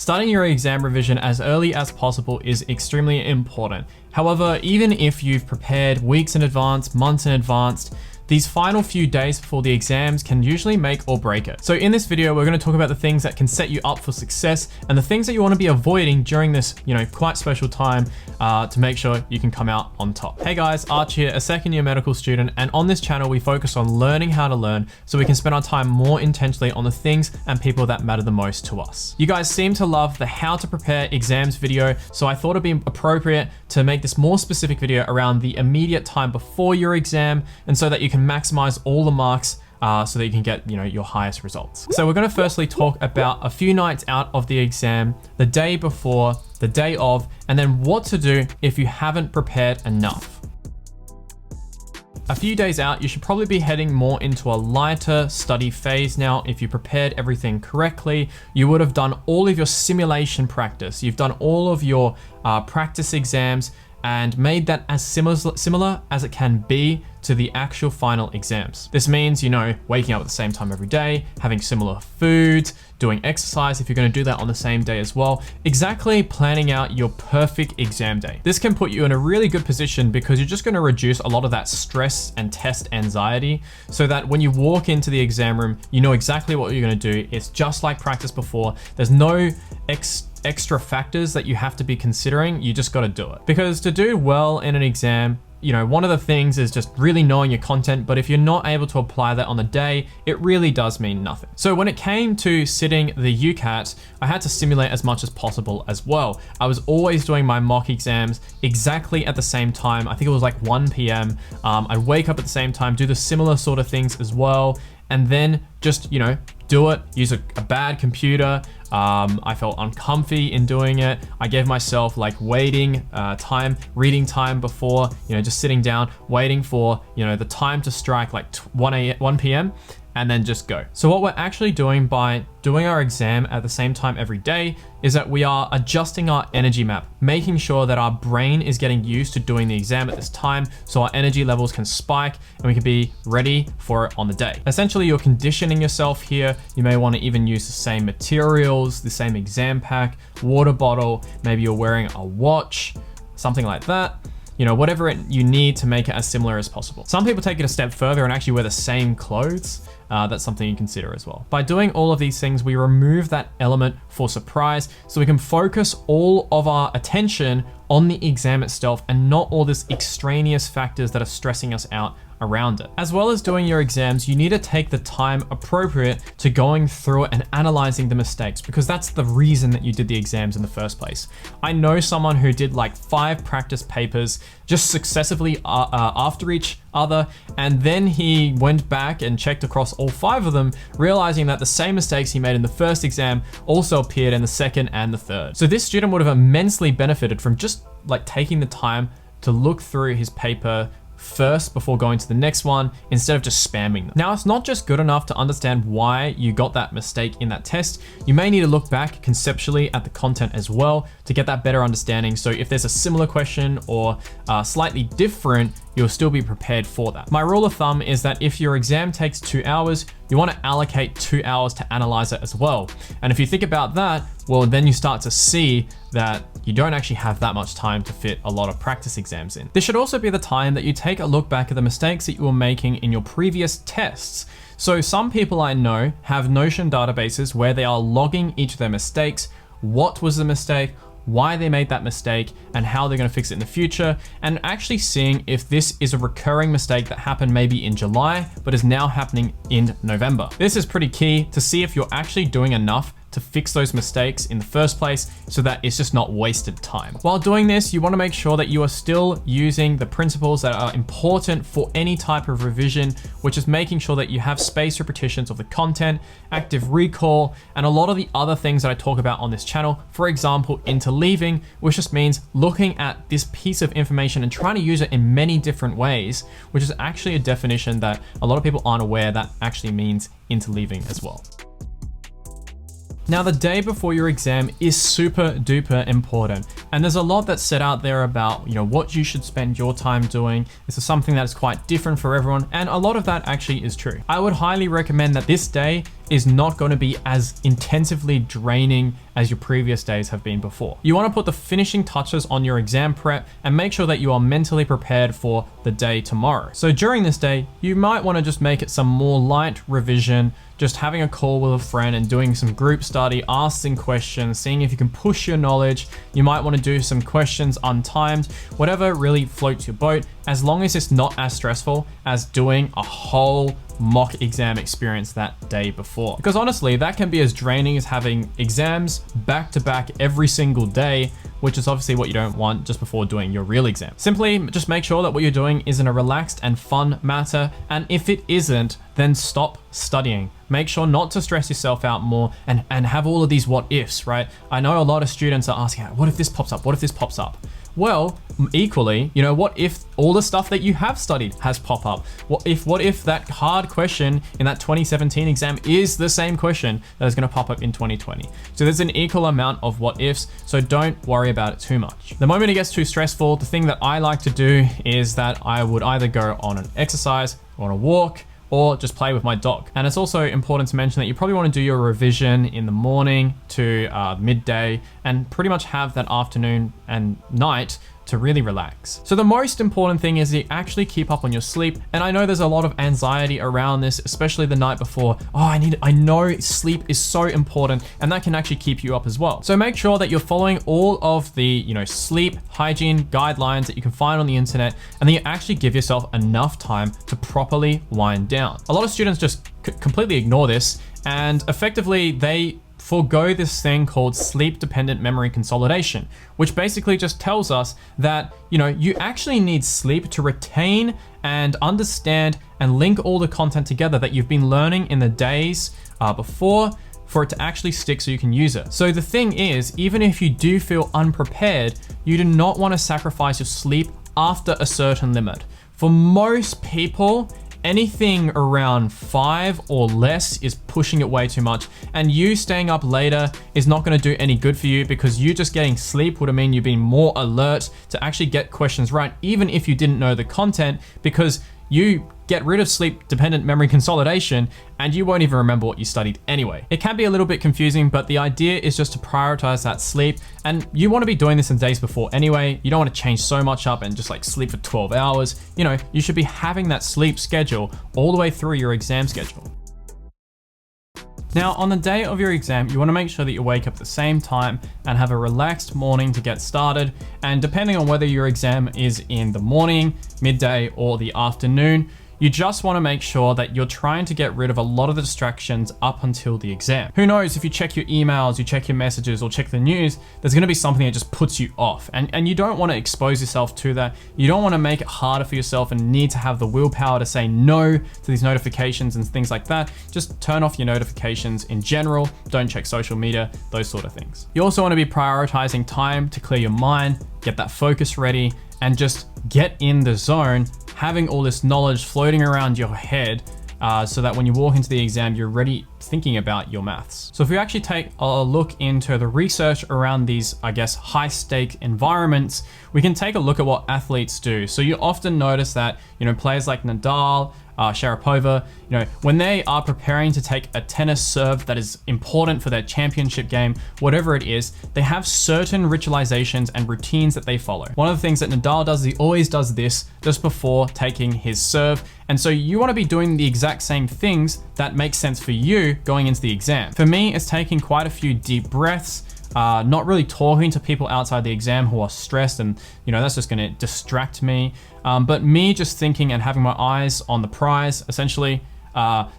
Starting your exam revision as early as possible is extremely important. However, even if you've prepared weeks in advance, months in advance, these final few days before the exams can usually make or break it. So in this video, we're going to talk about the things that can set you up for success and the things that you want to be avoiding during this, quite special time to make sure you can come out on top. Hey guys, Arch here, a second year medical student, and on this channel, we focus on learning how to learn so we can spend our time more intentionally on the things and people that matter the most to us. You guys seem to love the how to prepare exams video, so I thought it'd be appropriate to make this more specific video around the immediate time before your exam, and so that you can maximize all the marks so that you can get your highest results. So we're going to firstly talk about a few nights out of the exam, the day before, the day of, and then what to do if you haven't prepared enough. A few days out, you should probably be heading more into a lighter study phase now. If you prepared everything correctly, you would have done all of your simulation practice. You've done all of your practice exams and made that as similar as it can be to the actual final exams. This means, waking up at the same time every day, having similar foods, doing exercise if you're gonna do that on the same day as well, exactly planning out your perfect exam day. This can put you in a really good position because you're just gonna reduce a lot of that stress and test anxiety so that when you walk into the exam room, you know exactly what you're gonna do. It's just like practice before. There's no extra factors that you have to be considering. You just gotta do it. Because to do well in an exam, one of the things is just really knowing your content, but if you're not able to apply that on the day, it really does mean nothing. So when it came to sitting the UCAT, I had to simulate as much as possible as well. I was always doing my mock exams exactly at the same time. I think it was like 1 p.m. I'd wake up at the same time, do the similar sort of things as well, and then just, do it, use a bad computer. I felt uncomfy in doing it. I gave myself like waiting time, reading time before, just sitting down, waiting for, the time to strike like 1 p.m. and then just go. So what we're actually doing by doing our exam at the same time every day is that we are adjusting our energy map, making sure that our brain is getting used to doing the exam at this time so our energy levels can spike and we can be ready for it on the day. Essentially, you're conditioning yourself here. You may want to even use the same materials, the same exam pack, water bottle, maybe you're wearing a watch, something like that. Whatever you need to make it as similar as possible. Some people take it a step further and actually wear the same clothes. That's something you consider as well. By doing all of these things, we remove that element for surprise so we can focus all of our attention on the exam itself and not all this extraneous factors that are stressing us out around it. As well as doing your exams, you need to take the time appropriate to going through it and analyzing the mistakes, because that's the reason that you did the exams in the first place. I know someone who did like 5 practice papers just successively after each other, and then he went back and checked across all 5 of them, realizing that the same mistakes he made in the first exam also appeared in the second and the third. So this student would have immensely benefited from just like taking the time to look through his paper first before going to the next one instead of just spamming them. Now, it's not just good enough to understand why you got that mistake in that test. You may need to look back conceptually at the content as well to get that better understanding. So if there's a similar question or slightly different, you'll still be prepared for that. My rule of thumb is that if your exam takes 2 hours, you want to allocate 2 hours to analyze it as well. And if you think about that, well, then you start to see that you don't actually have that much time to fit a lot of practice exams in. This should also be the time that you take a look back at the mistakes that you were making in your previous tests. So some people I know have Notion databases where they are logging each of their mistakes, what was the mistake, why they made that mistake, and how they're going to fix it in the future, and actually seeing if this is a recurring mistake that happened maybe in July, but is now happening in November. This is pretty key to see if you're actually doing enough to fix those mistakes in the first place so that it's just not wasted time. While doing this, you want to make sure that you are still using the principles that are important for any type of revision, which is making sure that you have spaced repetitions of the content, active recall, and a lot of the other things that I talk about on this channel. For example, interleaving, which just means looking at this piece of information and trying to use it in many different ways, which is actually a definition that a lot of people aren't aware that actually means interleaving as well. Now, the day before your exam is super duper important. And there's a lot that's said out there about, what you should spend your time doing. This is something that is quite different for everyone, and a lot of that actually is true. I would highly recommend that this day is not going to be as intensively draining as your previous days have been before. You want to put the finishing touches on your exam prep and make sure that you are mentally prepared for the day tomorrow. So during this day, you might want to just make it some more light revision, just having a call with a friend and doing some group study, asking questions, seeing if you can push your knowledge. You might want to do some questions untimed, whatever really floats your boat, as long as it's not as stressful as doing a whole mock exam experience that day before. Because honestly, that can be as draining as having exams back to back every single day, which is obviously what you don't want just before doing your real exam. Simply just make sure that what you're doing is in a relaxed and fun matter, and if it isn't, then stop studying. Make sure not to stress yourself out more and have all of these what ifs, right? I know a lot of students are asking, what if this pops up? What if this pops up? Well, equally, what if all the stuff that you have studied has pop up? What if that hard question in that 2017 exam is the same question that is going to pop up in 2020? So there's an equal amount of what ifs, so don't worry about it too much. The moment it gets too stressful, the thing that I like to do is that I would either go on an exercise or on a walk, or just play with my dog. And it's also important to mention that you probably want to do your revision in the morning to midday and pretty much have that afternoon and night to really relax. So the most important thing is you actually keep up on your sleep. And I know there's a lot of anxiety around this, especially the night before. I know sleep is so important, and that can actually keep you up as well. So make sure that you're following all of the, sleep hygiene guidelines that you can find on the internet, and then you actually give yourself enough time to properly wind down. A lot of students just completely ignore this, and effectively they forego this thing called sleep-dependent memory consolidation, which basically just tells us that, you actually need sleep to retain and understand and link all the content together that you've been learning in the days before, for it to actually stick so you can use it. So the thing is, even if you do feel unprepared, you do not want to sacrifice your sleep after a certain limit. For most people, anything around 5 or less is pushing it way too much, and you staying up later is not going to do any good for you, because you just getting sleep would mean you being more alert to actually get questions right, even if you didn't know the content, because you get rid of sleep-dependent memory consolidation and you won't even remember what you studied anyway. It can be a little bit confusing, but the idea is just to prioritize that sleep, and you want to be doing this in days before anyway. You don't want to change so much up and just sleep for 12 hours. You should be having that sleep schedule all the way through your exam schedule. Now, on the day of your exam, you want to make sure that you wake up at the same time and have a relaxed morning to get started. And depending on whether your exam is in the morning, midday, or the afternoon, you just want to make sure that you're trying to get rid of a lot of the distractions up until the exam. Who knows, if you check your emails, you check your messages, or check the news, there's going to be something that just puts you off. And you don't want to expose yourself to that. You don't want to make it harder for yourself and need to have the willpower to say no to these notifications and things like that. Just turn off your notifications in general. Don't check social media, those sort of things. You also want to be prioritizing time to clear your mind, get that focus ready, and just get in the zone, having all this knowledge floating around your head so that when you walk into the exam, you're already thinking about your maths. So if we actually take a look into the research around these, high stake environments, we can take a look at what athletes do. So you often notice that, players like Nadal, Sharapova, when they are preparing to take a tennis serve that is important for their championship game, whatever it is, they have certain ritualizations and routines that they follow. One of the things that Nadal does is he always does this just before taking his serve. And so you want to be doing the exact same things that make sense for you going into the exam. For me, it's taking quite a few deep breaths, not really talking to people outside the exam who are stressed, and that's just going to distract me. But me just thinking and having my eyes on the prize, essentially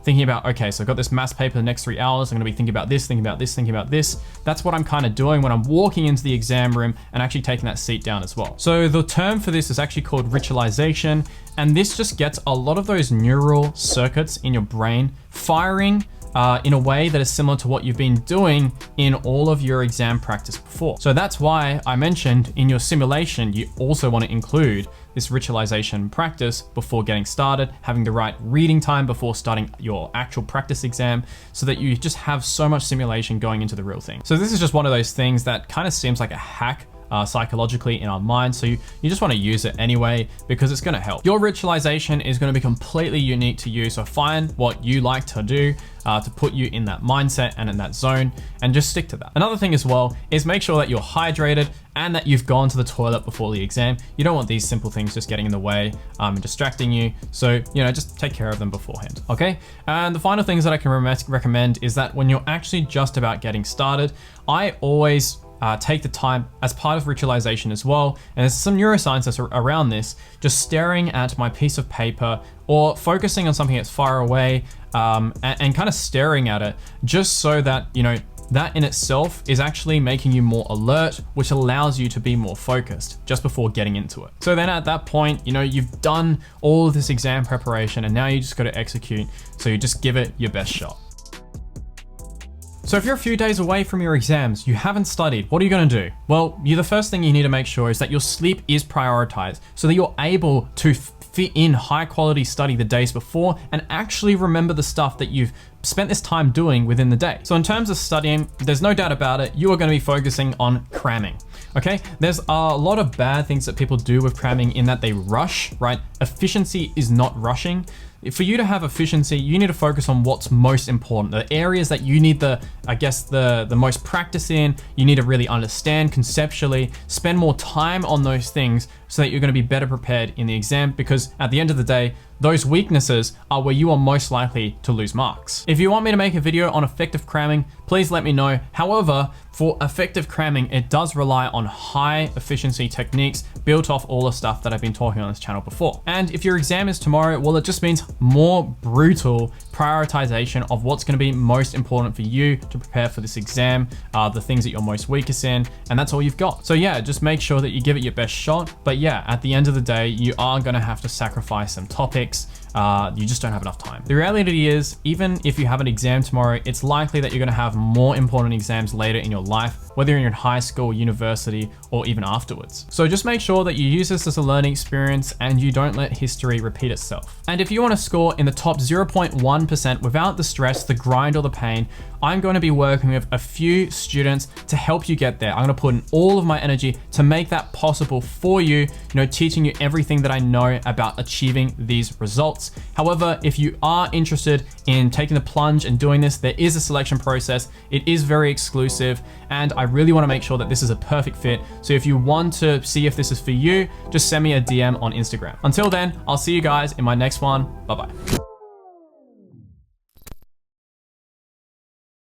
thinking about, okay, so I've got this maths paper the next 3 hours. I'm going to be thinking about this, thinking about this, thinking about this. That's what I'm kind of doing when I'm walking into the exam room and actually taking that seat down as well. So the term for this is actually called ritualization. And this just gets a lot of those neural circuits in your brain firing in a way that is similar to what you've been doing in all of your exam practice before. So that's why I mentioned in your simulation, you also want to include this ritualization practice before getting started, having the right reading time before starting your actual practice exam, so that you just have so much simulation going into the real thing. So this is just one of those things that kind of seems like a hack psychologically in our mind. So you just want to use it anyway because it's going to help. Your ritualization is going to be completely unique to you. So find what you like to do to put you in that mindset and in that zone, and just stick to that. Another thing as well is make sure that you're hydrated and that you've gone to the toilet before the exam. You don't want these simple things just getting in the way and distracting you. So, just take care of them beforehand, okay? And the final things that I can recommend is that when you're actually just about getting started, I always take the time as part of ritualization as well. And there's some neuroscience that's around this, just staring at my piece of paper or focusing on something that's far away and kind of staring at it, just so that, that in itself is actually making you more alert, which allows you to be more focused just before getting into it. So then at that point, you've done all of this exam preparation and now you just got to execute. So you just give it your best shot. So if you're a few days away from your exams, you haven't studied, what are you gonna do? Well, the first thing you need to make sure is that your sleep is prioritized so that you're able to fit in high quality study the days before and actually remember the stuff that you've spent this time doing within the day. So in terms of studying, there's no doubt about it, you are gonna be focusing on cramming. Okay, there's a lot of bad things that people do with cramming in that they rush, right? Efficiency is not rushing. For you to have efficiency, you need to focus on what's most important. The areas that you need the most practice in, you need to really understand conceptually, spend more time on those things so that you're gonna be better prepared in the exam, because at the end of the day, those weaknesses are where you are most likely to lose marks. If you want me to make a video on effective cramming, please let me know. However, for effective cramming, it does rely on high efficiency techniques built off all the stuff that I've been talking on this channel before. And if your exam is tomorrow, well, it just means more brutal prioritization of what's gonna be most important for you to prepare for this exam, the things that you're most weakest in, and that's all you've got. So yeah, just make sure that you give it your best shot. But yeah, at the end of the day, you are gonna have to sacrifice some topics. You just don't have enough time. The reality is, even if you have an exam tomorrow, it's likely that you're gonna have more important exams later in your life, whether you're in high school, university, or even afterwards. So just make sure that you use this as a learning experience and you don't let history repeat itself. And if you wanna score in the top 0.1% without the stress, the grind, or the pain, I'm going to be working with a few students to help you get there. I'm gonna put in all of my energy to make that possible for you, teaching you everything that I know about achieving these results. However, if you are interested in taking the plunge and doing this, there is a selection process. It is very exclusive, and I really wanna make sure that this is a perfect fit. So if you want to see if this is for you, just send me a DM on Instagram. Until then, I'll see you guys in my next one. Bye-bye.